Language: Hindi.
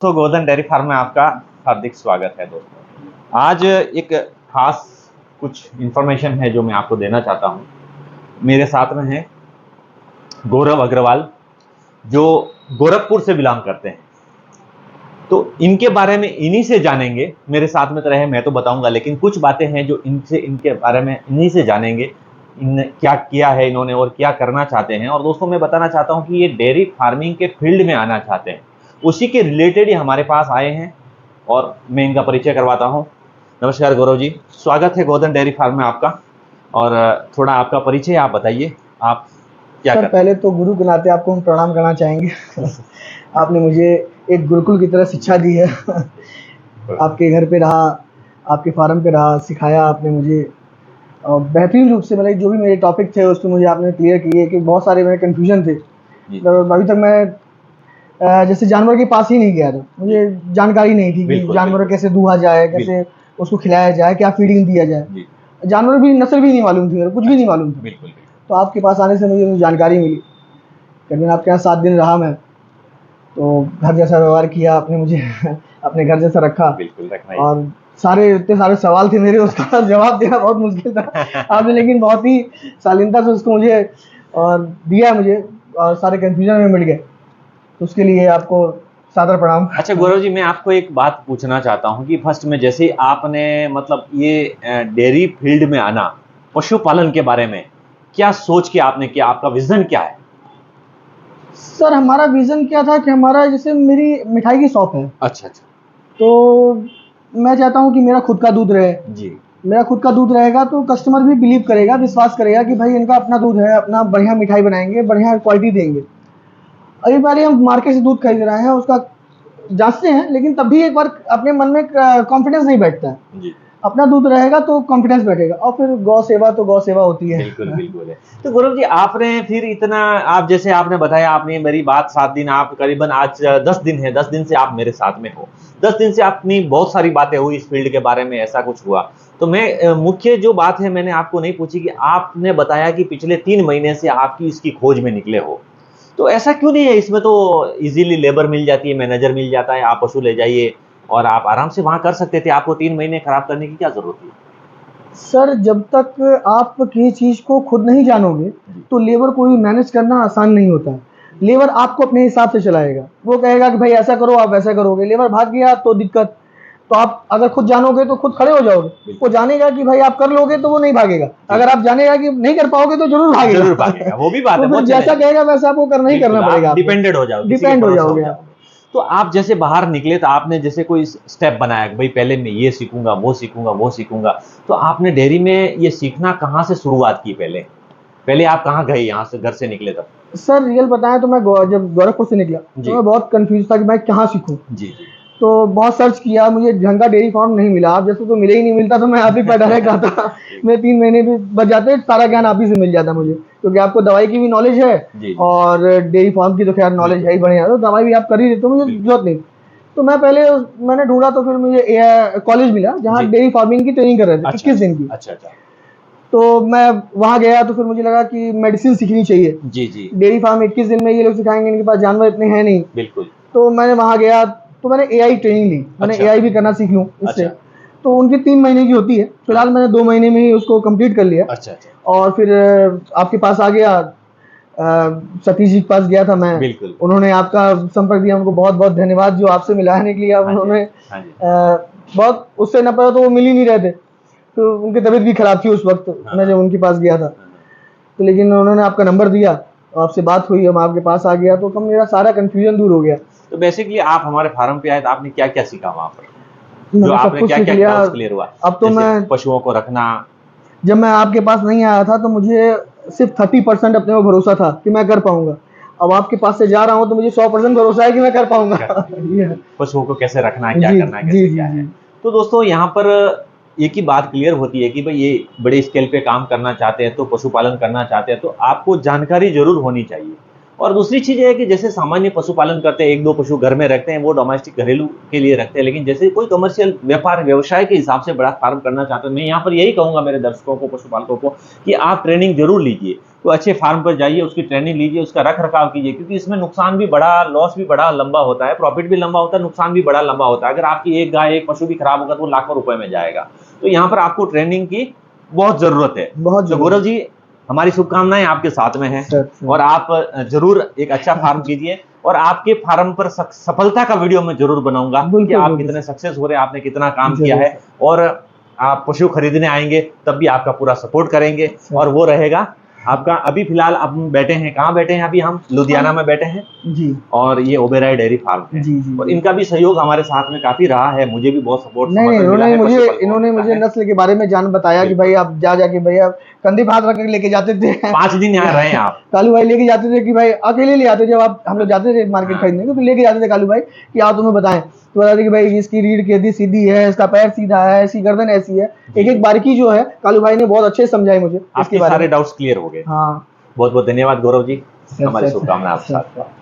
तो गोधन डेयरी फार्म में आपका हार्दिक स्वागत है दोस्तों। आज एक खास कुछ इन्फॉर्मेशन है जो मैं आपको देना चाहता हूँ। मेरे साथ में है गौरव अग्रवाल जो गोरखपुर से बिलोंग करते हैं, तो इनके बारे में इन्हीं से जानेंगे। मेरे साथ में तो रहे, मैं तो बताऊंगा, लेकिन कुछ बातें हैं जो इनके बारे में इन्हीं से जानेंगे। इन क्या किया है इन्होंने और क्या करना चाहते हैं। और दोस्तों मैं बताना चाहता हूँ कि ये डेयरी फार्मिंग के फील्ड में आना चाहते हैं, उसी के रिलेटेड ही हमारे पास आए हैं और मैं इनका परिचय करवाता हूं। नमस्कार गौरव जी, स्वागत है गोधन डेयरी फार्म में आपका। और थोड़ा आपका परिचय आप बताइए, आप क्या सर करते पहले तो गुरु के नाते आपको हम प्रणाम करना चाहेंगे। आपने मुझे एक गुरुकुल की तरह शिक्षा दी है। आपके घर पे रहा, आपके फार्म पे रहा, सिखाया आपने मुझे बेहतरीन रूप से। मतलब जो भी मेरे टॉपिक थे उसको मुझे आपने क्लियर किए कि बहुत सारे मेरे कन्फ्यूजन थे। मतलब अभी तक मैं जैसे जानवर के पास ही नहीं गया था, मुझे जानकारी नहीं थी कि जानवर कैसे दूहा जाए, कैसे उसको खिलाया जाए, क्या फीडिंग दिया जाए। जानवर भी नस्ल भी नहीं मालूम थी, कुछ भी नहीं मालूम था। तो आपके पास आने से मुझे जानकारी मिली। करीबन आपके यहाँ 7 दिन रहा मैं, तो घर जैसा व्यवहार किया आपने मुझे। अपने घर जैसा रखा। और इतने सारे सवाल थे मेरे, उसका जवाब देना बहुत मुश्किल था। आपने लेकिन बहुत ही शालीनता से उसको मुझे और दिया मुझे, और सारे कंफ्यूजन में मिल गए, तो उसके लिए आपको सादर प्रणाम। अच्छा गौरव जी, मैं आपको एक बात पूछना चाहता हूं कि फर्स्ट में जैसे आपने मतलब ये डेयरी फील्ड में आना, पशुपालन के बारे में क्या सोच के आपने किया, आपका विजन क्या है? सर हमारा विजन क्या था कि हमारा जैसे मेरी मिठाई की शॉप है। अच्छा, तो मैं चाहता हूँ कि मेरा खुद का दूध रहे जी। मेरा खुद का दूध रहेगा तो कस्टमर भी बिलीव करेगा, विश्वास करेगा कि भाई इनका अपना दूध है, अपना बढ़िया मिठाई बनाएंगे, बढ़िया क्वालिटी देंगे। अभी बारी हम मार्केट से दूध खरीद रहे हैं, उसका जांचते हैं, लेकिन तब भी एक बार अपने मन में कॉन्फिडेंस नहीं बैठता है जी। अपना दूध रहेगा तो कॉन्फिडेंस बैठेगा। और फिर गौ सेवा तो गौ सेवा होती है। बिल्कुल बिल्कुल है। तो गौरव जी, आपने फिर इतना, आप जैसे आपने बताया, आपने मेरी बात 7 दिन, आप करीबन आज 10 दिन है, 10 दिन से आप मेरे साथ में हो, 10 दिन से अपनी बहुत सारी बातें हुई इस फील्ड के बारे में, ऐसा कुछ हुआ। तो मैं मुख्य जो बात है मैंने आपको नहीं पूछी कि आपने बताया कि पिछले 3 महीने से आपकी इसकी खोज में निकले हो। तो ऐसा क्यों नहीं है? इसमें तो इजीली लेबर मिल जाती है, मैनेजर मिल जाता है, आप पशु ले जाइए और आप आराम से वहां कर सकते थे। आपको 3 महीने खराब करने की क्या जरूरत थी? सर जब तक आप किसी चीज को खुद नहीं जानोगे तो लेबर को भी मैनेज करना आसान नहीं होता है। लेबर आपको अपने हिसाब से चलाएगा, वो कहेगा कि भाई ऐसा करो, आप वैसा करोगे। लेबर भाग गया तो दिक्कत। तो आप अगर खुद जानोगे तो खुद खड़े हो जाओगे। वो जानेगा कि भाई आप कर लोगे तो वो नहीं भागेगा, अगर आप जानेगा कि नहीं कर पाओगे तो जरूर भागेगा। वो भी बात है। तो फिर जैसा कहेगा वैसा आपको करना ही करना पड़ेगा। डिपेंडेंट हो जाओगे, डिपेंड हो जाओगे आप। तो आप जैसे बाहर निकले तो आपने जैसे कोई स्टेप बनाया कि भाई पहले मैं ये सीखूंगा, वो सीखूंगा, वो सीखूंगा। तो आपने डेयरी में ये सीखना कहाँ से शुरुआत की? पहले पहले आप कहाँ गए यहाँ से, घर से निकले तब? सर रियल बताएं तो मैं जब गोरखपुर से निकला तो मैं बहुत कंफ्यूज था कि मैं कहाँ सीखूं। जी। तो बहुत सर्च किया, मुझे ढंग का डेयरी फार्म नहीं मिला। आप जैसे तो मिले ही नहीं, मिलता तो मैं आप ही पर डायरेक्ट आता। मैं 3 महीने भी बच जाते, सारा ज्ञान आप ही से मिल जाता मुझे, क्योंकि आपको दवाई की भी नॉलेज है और डेयरी फार्म की तो खैर नॉलेज है ही बढ़िया। तो दवाई भी आप कर ही देते, मुझे जरूरत नहीं। तो मैंने ढूंढा, तो फिर मुझे कॉलेज मिला जहाँ डेयरी फार्मिंग की ट्रेनिंग कर रहे थे 21 दिन की। अच्छा। तो मैं वहाँ गया तो फिर मुझे लगा कि मेडिसिन सीखनी चाहिए जी। डेयरी फार्म 21 दिन में ये लोग सिखाएंगे, इनके पास जानवर इतने हैं नहीं। बिल्कुल। तो मैंने वहाँ गया तो मैंने एआई ट्रेनिंग ली। मैंने एआई भी करना सीख लूँ इससे। तो उनकी 3 महीने की होती है, फिलहाल मैंने 2 महीने में ही उसको कंप्लीट कर लिया। और फिर आपके पास आ गया, सतीश जी के पास गया था मैं। उन्होंने आपका संपर्क दिया, उनको बहुत बहुत धन्यवाद जो आपसे मिलाने के लिए। उन्होंने बहुत, उससे न पता तो वो मिल ही नहीं रहे थे। तो उनकी तबीयत भी खराब थी उस वक्त, मैं जब उनके पास गया था। तो लेकिन उन्होंने आपका नंबर दिया, आपसे बात हुई, हम आपके पास आ गया, तो मेरा सारा कंफ्यूजन दूर हो गया। तो बेसिकली आप हमारे फार्म पे आए तो आपने क्या क्या सीखा वहां पर? जो आपने क्या क्या क्लियर हुआ? अब तो मैं पशुओं को रखना। जब मैं आपके पास नहीं आया था तो मुझे सिर्फ 30% अपने को भरोसा था कि मैं कर पाऊंगा। अब आपके पास से जा रहा हूँ तो मुझे 100% भरोसा है कि मैं कर पाऊंगा। पशुओं को कैसे रखना है, क्या करना है, कैसे क्या है। तो दोस्तों यहाँ पर एक ही बात क्लियर होती है कि भाई ये बड़े स्केल पे काम करना चाहते हैं, तो पशुपालन करना चाहते हैं, तो आपको जानकारी जरूर होनी चाहिए। और दूसरी चीज ये है कि जैसे सामान्य पशुपालन करते हैं, 1-2 पशु घर में रखते हैं, वो डोमेस्टिक घरेलू के लिए रखते हैं, लेकिन जैसे कोई कमर्शियल व्यापार व्यवसाय के हिसाब से बड़ा फार्म करना चाहते हैं, मैं यहाँ पर यही कहूंगा मेरे दर्शकों को, पशुपालकों को, कि आप ट्रेनिंग जरूर लीजिए। तो अच्छे फार्म पर जाइए, उसकी ट्रेनिंग लीजिए, उसका रख रखाव कीजिए, क्योंकि इसमें नुकसान भी बड़ा, लॉस भी बड़ा लंबा होता है, प्रॉफिट भी लंबा होता है, नुकसान भी बड़ा लंबा होता है। अगर आपकी एक गाय, एक पशु भी खराब होगा तो वो लाखों रुपए में जाएगा। तो यहाँ पर आपको ट्रेनिंग की बहुत जरूरत है। बहुत तो जरूरत गौरव जी, हमारी शुभकामनाएं आपके साथ में हैं, सर। और आप जरूर एक अच्छा फार्म कीजिए, और आपके फार्म पर सफलता का वीडियो मैं जरूर बनाऊंगा कि बिल्कुल, आप बिल्कुल। कितने सक्सेस हो रहे हैं, आपने कितना काम जरूर किया है। और आप पशु खरीदने आएंगे तब भी आपका पूरा सपोर्ट करेंगे, सर। और वो रहेगा आपका। अभी फिलहाल हम बैठे हैं, कहाँ बैठे हैं अभी? हम लुधियाना में बैठे हैं, जी और ये ओबेरॉय डेयरी फार्म है। जी जी और जी। इनका भी सहयोग हमारे साथ में काफी रहा है, मुझे भी बहुत सपोर्ट नहीं नहीं, समर्थन मिला इन्होंने है, मुझे पशुपालकों इन्होंने को मिला मुझे है। नस्ल के बारे में जान बताया कि बिल्कुल। भाई आप जा जाके भाई आप कंधे पे हाथ रख के लेके जाते थे 5 दिन यहाँ रहे आप। कालू भाई लेके जाते थे कि भाई अकेले ले आते, जब आप हम लोग जाते थे मार्केट हाँ। खरीदने को तो लेके जाते थे कालू भाई कि आओ तुम्हें बताएं, तो बताते कि भाई इसकी रीढ़ की हड्डी सीधी है, इसका पैर सीधा है, इसकी गर्दन ऐसी है, एक एक बारीकी जो है कालू भाई ने बहुत अच्छे से समझाई मुझे आपके इसके बारे सारे में। डाउट्स क्लियर हो गए। हाँ बहुत बहुत धन्यवाद गौरव जी, सर, हमारी सर, शुभकामनाएं आपके सर, साथ।